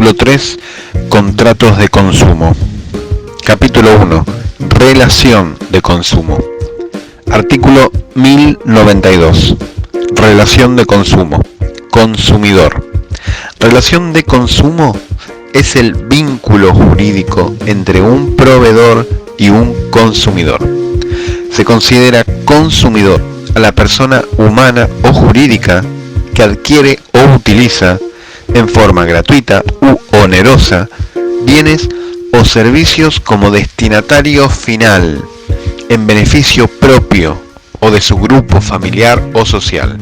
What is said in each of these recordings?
Capítulo 3. Contratos de consumo. Capítulo 1. Relación de consumo. Artículo 1092. Relación de consumo. Consumidor. Relación de consumo es el vínculo jurídico entre un proveedor y un consumidor. Se considera consumidor a la persona humana o jurídica que adquiere o utiliza en forma gratuita u onerosa bienes o servicios como destinatario final, en beneficio propio o de su grupo familiar o social.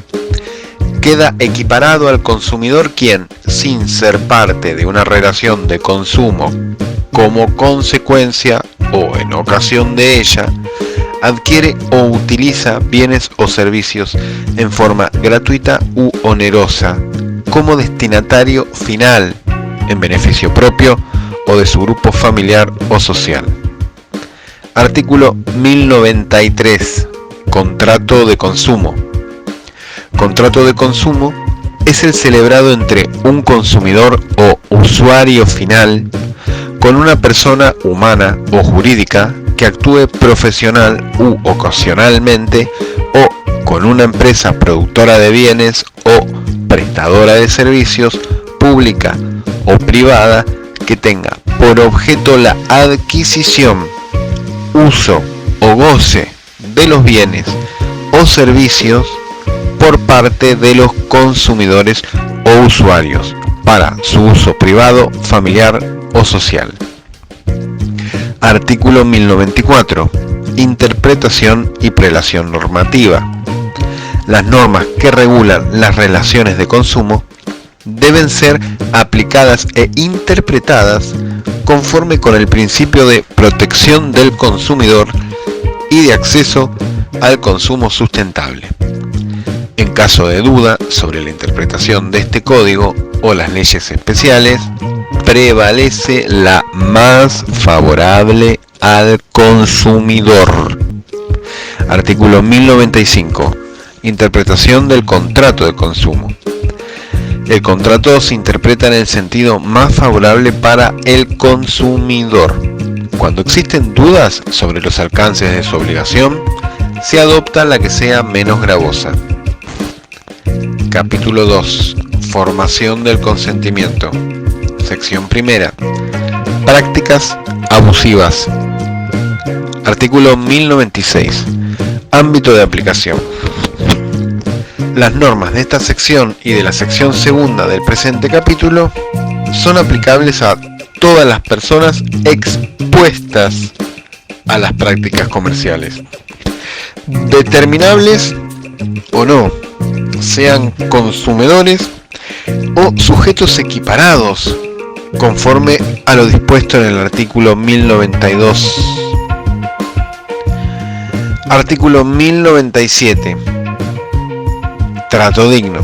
Queda equiparado al consumidor quien, sin ser parte de una relación de consumo, como consecuencia o en ocasión de ella, adquiere o utiliza bienes o servicios en forma gratuita u onerosa, como destinatario final, en beneficio propio o de su grupo familiar o social. Artículo 1093. Contrato de consumo. Contrato de consumo es el celebrado entre un consumidor o usuario final con una persona humana o jurídica que actúe profesional u ocasionalmente o con una empresa productora de bienes o prestadora de servicios pública o privada que tenga por objeto la adquisición, uso o goce de los bienes o servicios por parte de los consumidores o usuarios para su uso privado, familiar o social. Artículo 1094. Interpretación y prelación normativa. Las normas que regulan las relaciones de consumo deben ser aplicadas e interpretadas conforme con el principio de protección del consumidor y de acceso al consumo sustentable. En caso de duda sobre la interpretación de este código o las leyes especiales, prevalece la más favorable al consumidor. Artículo 1095. Interpretación del contrato de consumo. El contrato se interpreta en el sentido más favorable para el consumidor. Cuando existen dudas sobre los alcances de su obligación, se adopta la que sea menos gravosa. Capítulo 2. Formación del consentimiento. Sección primera. Prácticas abusivas. Artículo 1096. Ámbito de aplicación. Las normas de esta sección y de la sección segunda del presente capítulo son aplicables a todas las personas expuestas a las prácticas comerciales, determinables o no, sean consumidores o sujetos equiparados, conforme a lo dispuesto en el artículo 1092. Artículo 1097. Trato digno.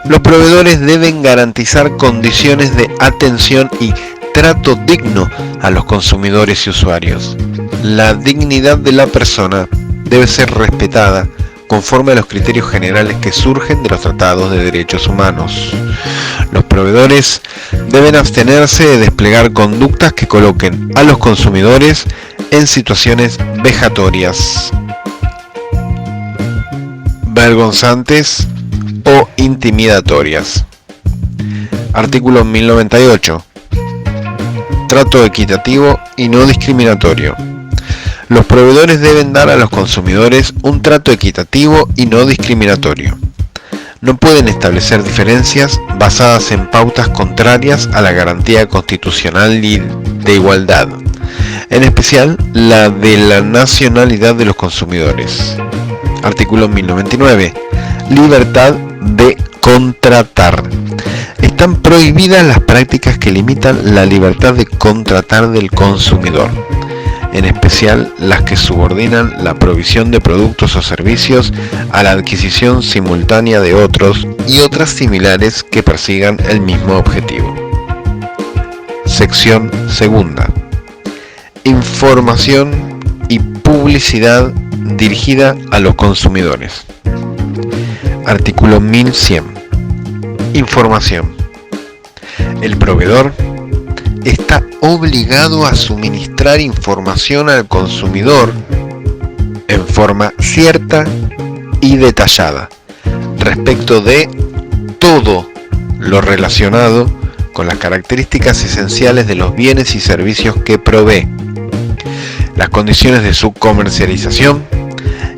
Los proveedores deben garantizar condiciones de atención y trato digno a los consumidores y usuarios. La dignidad de la persona debe ser respetada conforme a los criterios generales que surgen de los tratados de derechos humanos. Los proveedores deben abstenerse de desplegar conductas que coloquen a los consumidores en situaciones vejatorias, vergonzantes o intimidatorias. Artículo 1098. Trato equitativo y no discriminatorio. Los proveedores deben dar a los consumidores un trato equitativo y no discriminatorio. No pueden establecer diferencias basadas en pautas contrarias a la garantía constitucional de igualdad, en especial la de la nacionalidad de los consumidores. Artículo 1099. Libertad de contratar. Están prohibidas las prácticas que limitan la libertad de contratar del consumidor, en especial las que subordinan la provisión de productos o servicios a la adquisición simultánea de otros y otras similares que persigan el mismo objetivo. Sección segunda. Información y publicidad dirigida a los consumidores. Artículo 1100. Información. El proveedor está obligado a suministrar información al consumidor en forma cierta y detallada respecto de todo lo relacionado con las características esenciales de los bienes y servicios que provee, las condiciones de su comercialización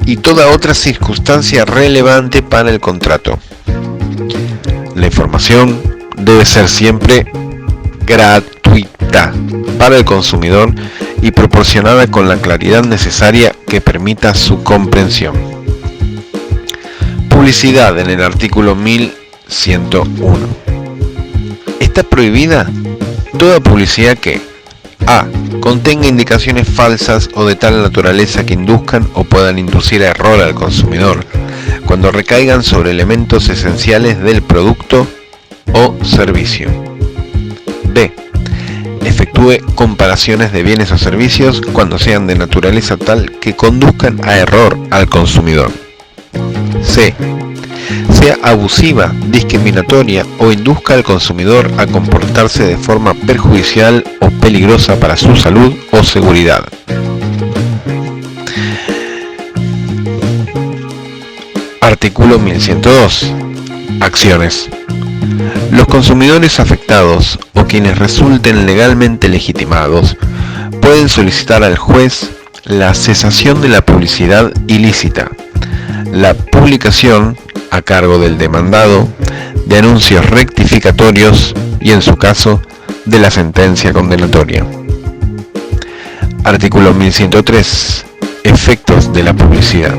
y toda otra circunstancia relevante para el contrato. La información debe ser siempre gratuita para el consumidor y proporcionada con la claridad necesaria que permita su comprensión. Publicidad en el artículo 1101. Está prohibida toda publicidad que a. contenga indicaciones falsas o de tal naturaleza que induzcan o puedan inducir a error al consumidor cuando recaigan sobre elementos esenciales del producto o servicio. B. Efectúe comparaciones de bienes o servicios cuando sean de naturaleza tal que conduzcan a error al consumidor. C. Sea abusiva, discriminatoria o induzca al consumidor a comportarse de forma perjudicial o peligrosa para su salud o seguridad. Artículo 1102. Acciones. Los consumidores afectados o quienes resulten legalmente legitimados pueden solicitar al juez la cesación de la publicidad ilícita, la publicación a cargo del demandado de anuncios rectificatorios y, en su caso, de la sentencia condenatoria. Artículo 1103. Efectos de la publicidad.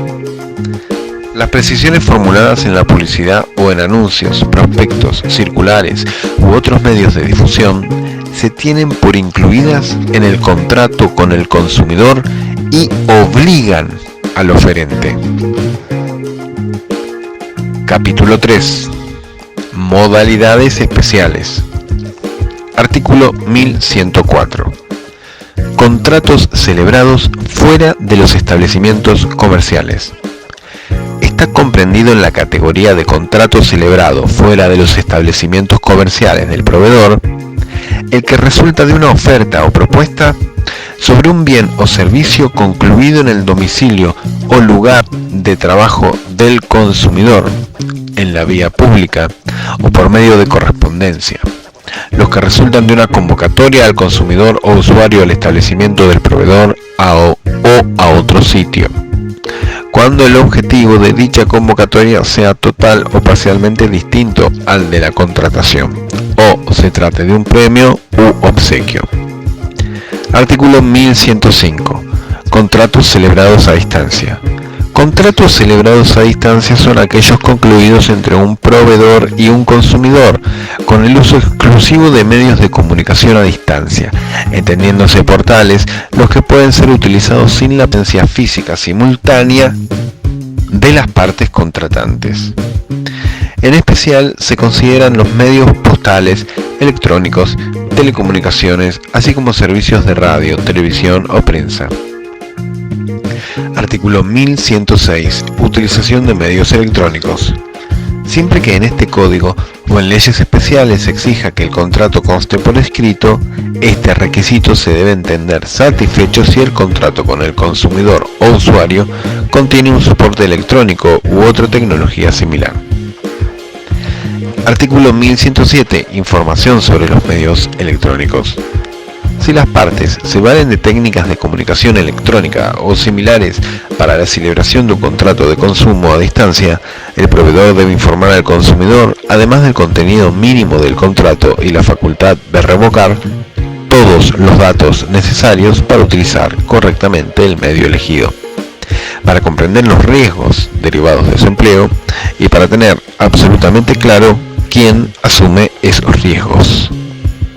Las precisiones formuladas en la publicidad o en anuncios, prospectos, circulares u otros medios de difusión se tienen por incluidas en el contrato con el consumidor y obligan al oferente. Capítulo 3. Modalidades especiales. Artículo 1104. Contratos celebrados fuera de los establecimientos comerciales. Está comprendido en la categoría de contrato celebrado fuera de los establecimientos comerciales del proveedor el que resulta de una oferta o propuesta sobre un bien o servicio concluido en el domicilio o lugar de trabajo del consumidor, en la vía pública o por medio de correspondencia, los que resultan de una convocatoria al consumidor o usuario del establecimiento del proveedor o a otro sitio, cuando el objetivo de dicha convocatoria sea total o parcialmente distinto al de la contratación, o se trate de un premio u obsequio. Artículo 1105. Contratos celebrados a distancia. Contratos celebrados a distancia son aquellos concluidos entre un proveedor y un consumidor con el uso exclusivo de medios de comunicación a distancia, entendiéndose por tales los que pueden ser utilizados sin la presencia física simultánea de las partes contratantes. En especial se consideran los medios postales, electrónicos, telecomunicaciones, así como servicios de radio, televisión o prensa. Artículo 1106. Utilización de medios electrónicos. Siempre que en este código o en leyes especiales se exija que el contrato conste por escrito, este requisito se debe entender satisfecho si el contrato con el consumidor o usuario contiene un soporte electrónico u otra tecnología similar. Artículo 1107. Información sobre los medios electrónicos. Si las partes se valen de técnicas de comunicación electrónica o similares para la celebración de un contrato de consumo a distancia, el proveedor debe informar al consumidor, además del contenido mínimo del contrato y la facultad de revocar, todos los datos necesarios para utilizar correctamente el medio elegido, para comprender los riesgos derivados de su empleo y para tener absolutamente claro quién asume esos riesgos.